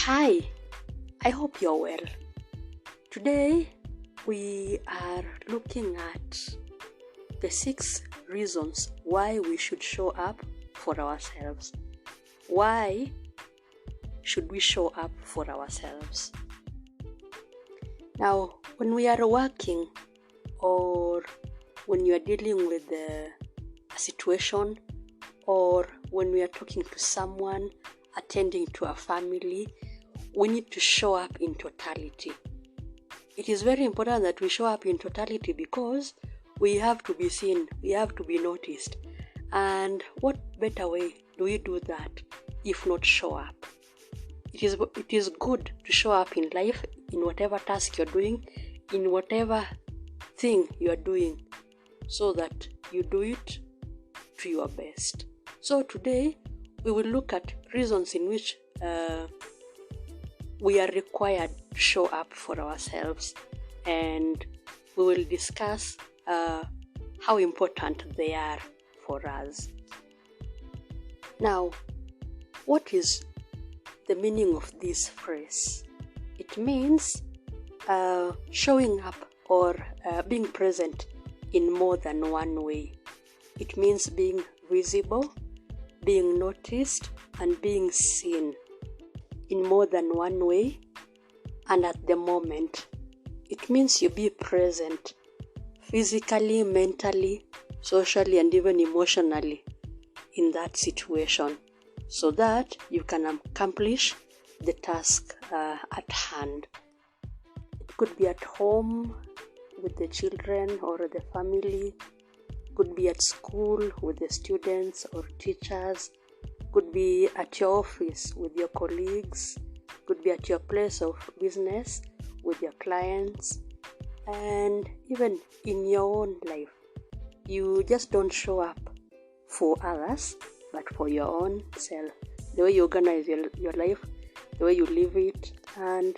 Hi, I hope you're well. Today we are looking at the 6 reasons why we should show up for ourselves. Why should we show up for ourselves? Now, when we are working or when you are dealing with a situation or when we are talking to someone, attending to a family, we need to show up in totality. It is very important that we show up in totality because we have to be seen, we have to be noticed. And what better way do we do that if not show up? It is good to show up in life, in whatever task you're doing, in whatever thing you're doing, so that you do it to your best. So today we will look at reasons in which we are required to show up for ourselves, and we will discuss how important they are for us. Now, what is the meaning of this phrase? It means showing up or being present in more than one way. It means being visible, being noticed, and being seen in more than one way and at the moment. It means you be present physically, mentally, socially, and even emotionally in that situation so that you can accomplish the task at hand. It could be at home with the children or the family, could be at school with the students or teachers, could be at your office with your colleagues, could be at your place of business with your clients, and even in your own life. You just don't show up for others, but for your own self. The way you organize your life, the way you live it, and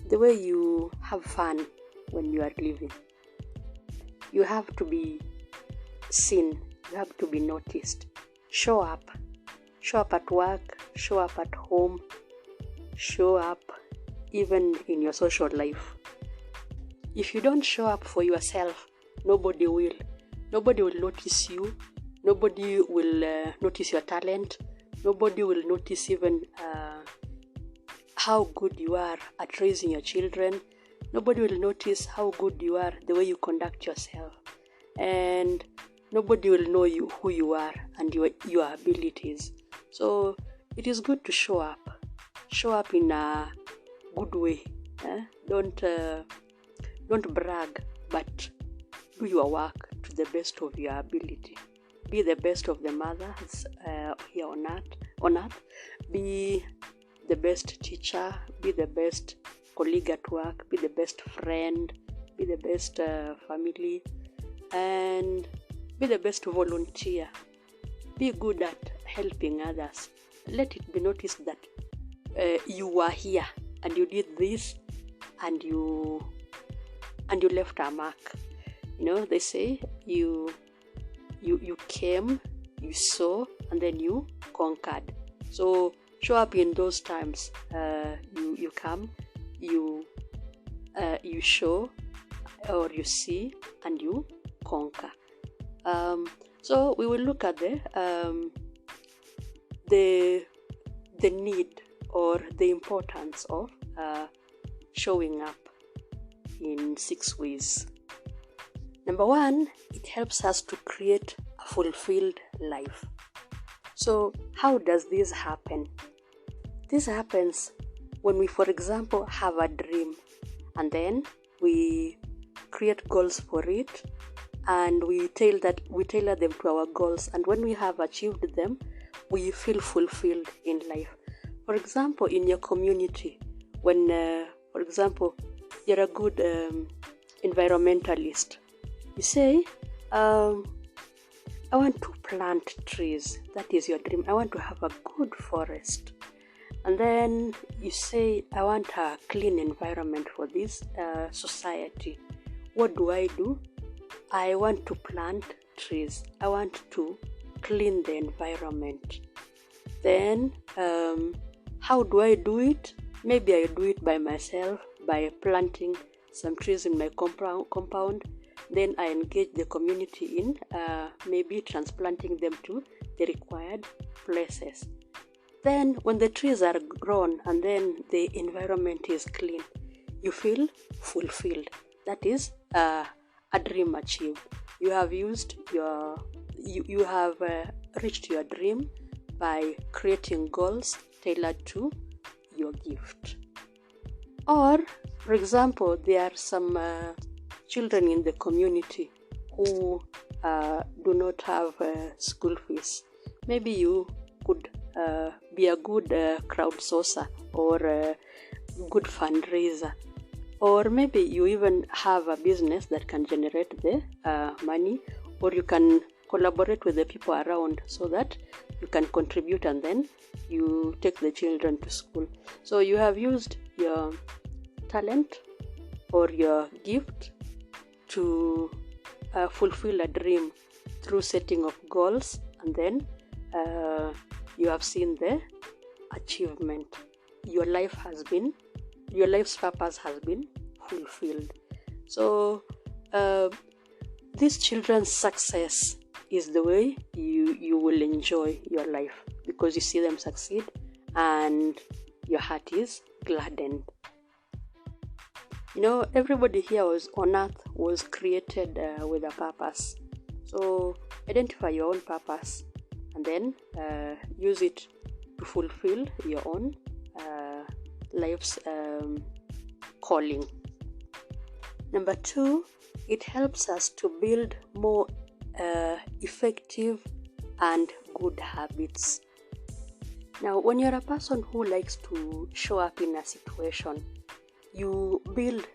the way you have fun when you are living. You have to be seen, you have to be noticed. Show up. Show up at work, show up at home, show up even in your social life. If you don't show up for yourself, nobody will. Nobody will notice you. Nobody will notice your talent. Nobody will notice even how good you are at raising your children. Nobody will notice how good you are, the way you conduct yourself. And nobody will know who you are and your abilities. So it is good to show up. Show up in a good way. Don't brag, but do your work to the best of your ability. Be the best of the mothers here on earth. Be the best teacher. Be the best colleague at work. Be the best friend. Be the best family, and be the best volunteer. Be good at helping others. Let it be noticed that you were here and you did this and you left a mark. They say you came, you saw, and then you conquered. So show up in those times. You come, you show, or you see, and you conquer. So we will look at the need or the importance of showing up in 6 ways. Number 1, it helps us to create a fulfilled life. So how does this happen? This happens when we, for example, have a dream and then we create goals for it, and we tailor them to our goals, and when we have achieved them, we feel fulfilled in life. For example, in your community, when for example you're a good environmentalist, you say I want to plant trees. That is your dream. I want to have a good forest. And then you say, I want a clean environment for this society. What do? I want to plant trees. I want to clean the environment. Then, how do I do it? maybe I do it by myself by planting some trees in my compound. Then I engage the community in maybe transplanting them to the required places. Then when the trees are grown and then the environment is clean, you feel fulfilled. That is a dream achieved. You have used you have reached your dream by creating goals tailored to your gift. Or, for example, there are some children in the community who do not have school fees. Maybe you could be a good crowdsourcer or a good fundraiser. Or maybe you even have a business that can generate the money, or you can collaborate with the people around so that you can contribute and then you take the children to school. So you have used your talent or your gift to fulfill a dream through setting of goals, and then you have seen the achievement. Your life's purpose has been fulfilled. So this children's success is the way you will enjoy your life, because you see them succeed and your heart is gladdened. Everybody here on earth was created with a purpose. So identify your own purpose and then use it to fulfill your own life's calling. Number 2, it helps us to build more effective and good habits. Now, when you're a person who likes to show up in a situation, you build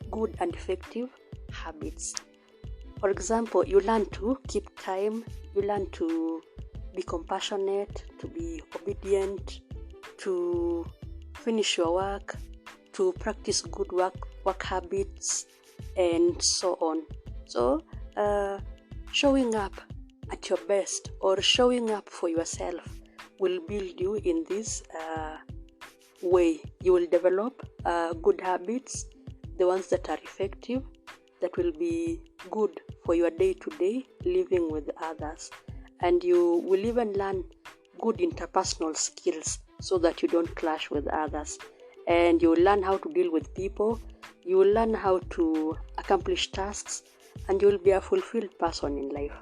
good and effective habits. For example, you learn to keep time, you learn to be compassionate, to be obedient, to finish your work, to practice good work habits, and so on. So, showing up at your best or showing up for yourself will build you in this way. You will develop good habits, the ones that are effective, that will be good for your day-to-day living with others. And you will even learn good interpersonal skills so that you don't clash with others. And you will learn how to deal with people, you will learn how to accomplish tasks, and you will be a fulfilled person in life.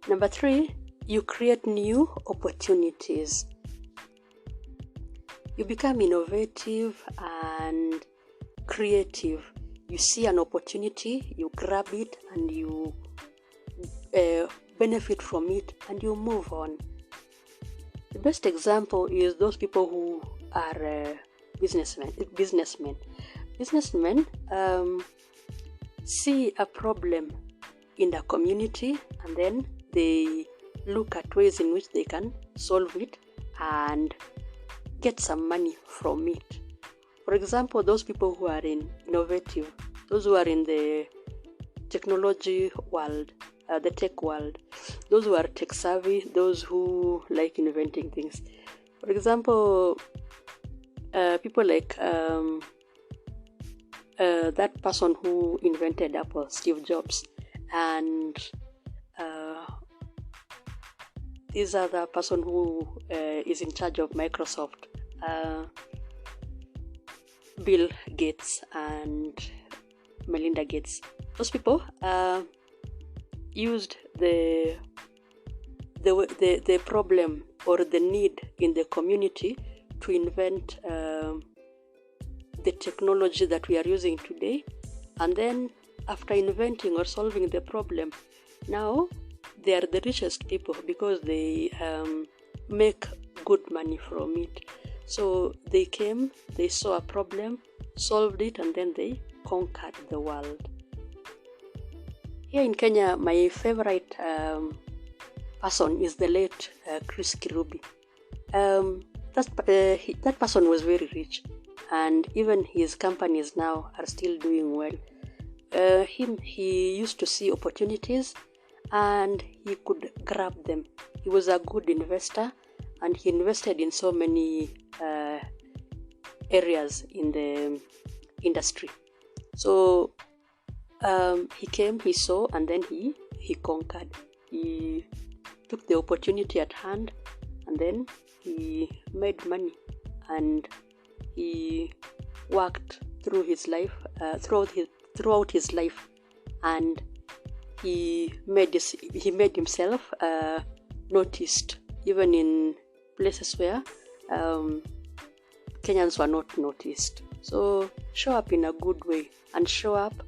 Number 3, you create new opportunities. You become innovative and creative. You see an opportunity, you grab it, and you benefit from it, and you move on. The best example is those people who are businessmen. Businessmen see a problem in the community, and then they look at ways in which they can solve it and get some money from it. For example, those people who are innovative, those who are in the technology world, the tech world, those who are tech savvy, those who like inventing things. For example, people like that person who invented Apple, Steve Jobs, and this other person who is in charge of Microsoft, Bill Gates and Melinda Gates. Those people used the problem or the need in the community to invent the technology that we are using today, and then after inventing or solving the problem, now they are the richest people because they make good money from it. So they came, they saw a problem, solved it, and then they conquered the world. Here in Kenya, my favorite person is the late Chris Kirubi. That person was very rich, and even his companies now are still doing well. He used to see opportunities and he could grab them. He was a good investor, and he invested in so many areas in the industry. So he came, he saw, and then he conquered. He took the opportunity at hand, and then he made money, and he worked through his life, throughout his life, and he made himself noticed, even in places where Kenyans were not noticed. So show up in a good way and show up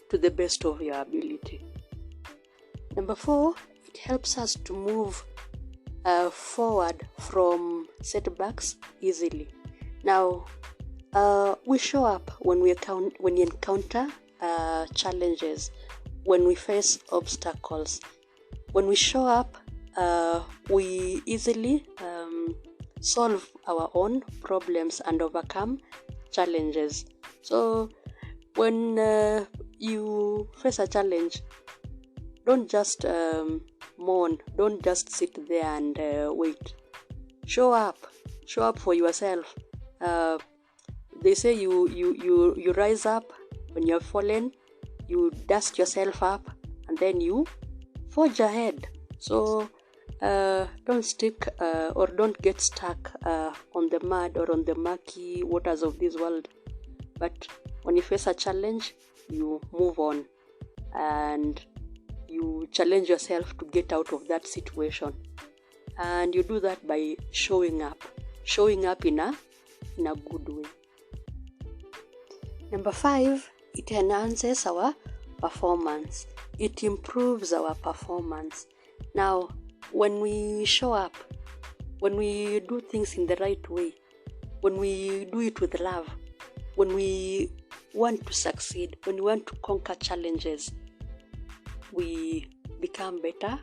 to the best of your ability. Number 4, it helps us to move forward from setbacks easily. Now, we show up when we encounter challenges, when we face obstacles. When we show up, we easily solve our own problems and overcome challenges. So when you face a challenge, don't just mourn, don't just sit there and wait. Show up for yourself. They say you rise up when you're fallen, you dust yourself up, and then you forge ahead. So don't stick or don't get stuck on the mud or on the murky waters of this world. But when you face a challenge, you move on and you challenge yourself to get out of that situation. And you do that by showing up in a good way. Number 5, it enhances our performance. It improves our performance. Now, when we show up, when we do things in the right way, when we do it with love, when we want to succeed, when we want to conquer challenges, we become better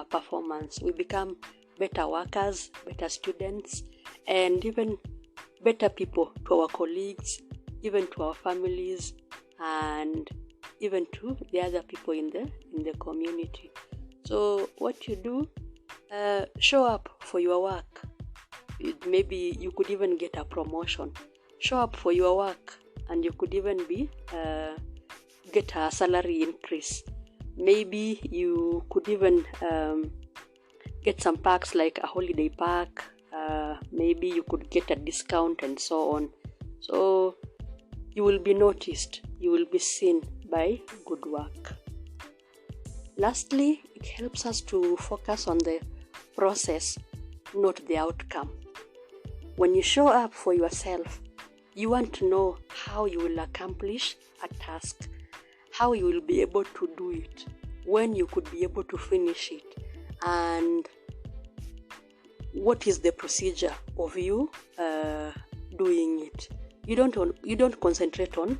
performance. We become better workers, better students, and even better people to our colleagues, even to our families, and even to the other people in the community. So what you do, show up for your work. Maybe you could even get a promotion. Show up for your work, and you could even get a salary increase. Maybe you could even get some perks like a holiday park. Maybe you could get a discount and so on. So you will be noticed, you will be seen by good work. Lastly, it helps us to focus on the process, not the outcome. When you show up for yourself, you want to know how you will accomplish a task, how you will be able to do it, when you could be able to finish it, and what is the procedure of you doing it. You don't concentrate on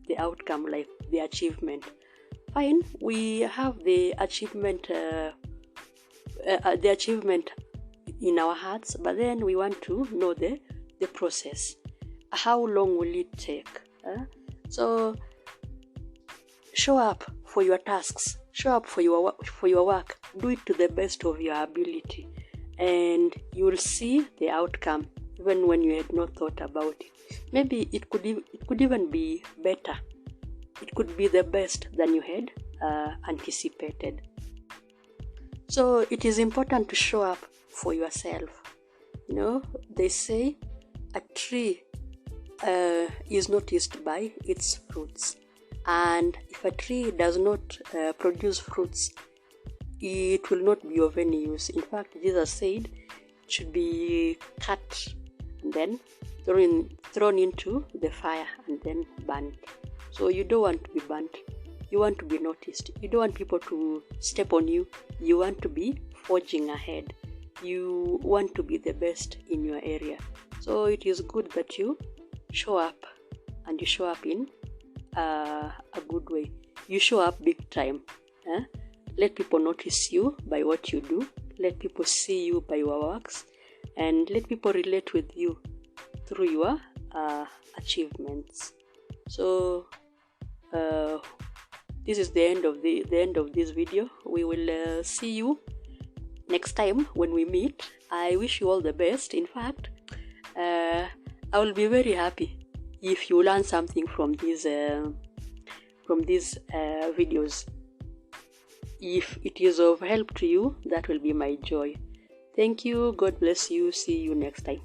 the outcome, like the achievement. Fine, we have the achievement in our hearts, but then we want to know the process. How long will it take? So show up for your tasks, show up for your work, do it to the best of your ability, and you will see the outcome even when you had not thought about it. Maybe it could even be better. It could be the best than you had anticipated. So it is important to show up for yourself. You know, they say a tree is noticed by its fruits, and if a tree does not produce fruits, it will not be of any use. In fact, Jesus said it should be cut and then thrown into the fire and then burnt. So you don't want to be burnt. You want to be noticed. You don't want people to step on you. You want to be forging ahead. You want to be the best in your area. So it is good that you show up, and you show up in a good way. You show up big time. Let people notice you by what you do. Let people see you by your works, and let people relate with you through your achievements. So this is the end of this video. We will see you next time when we meet. I wish you all the best. In fact, I will be very happy if you learn something from these videos. If it is of help to you, that will be my joy. Thank you. God bless you. See you next time.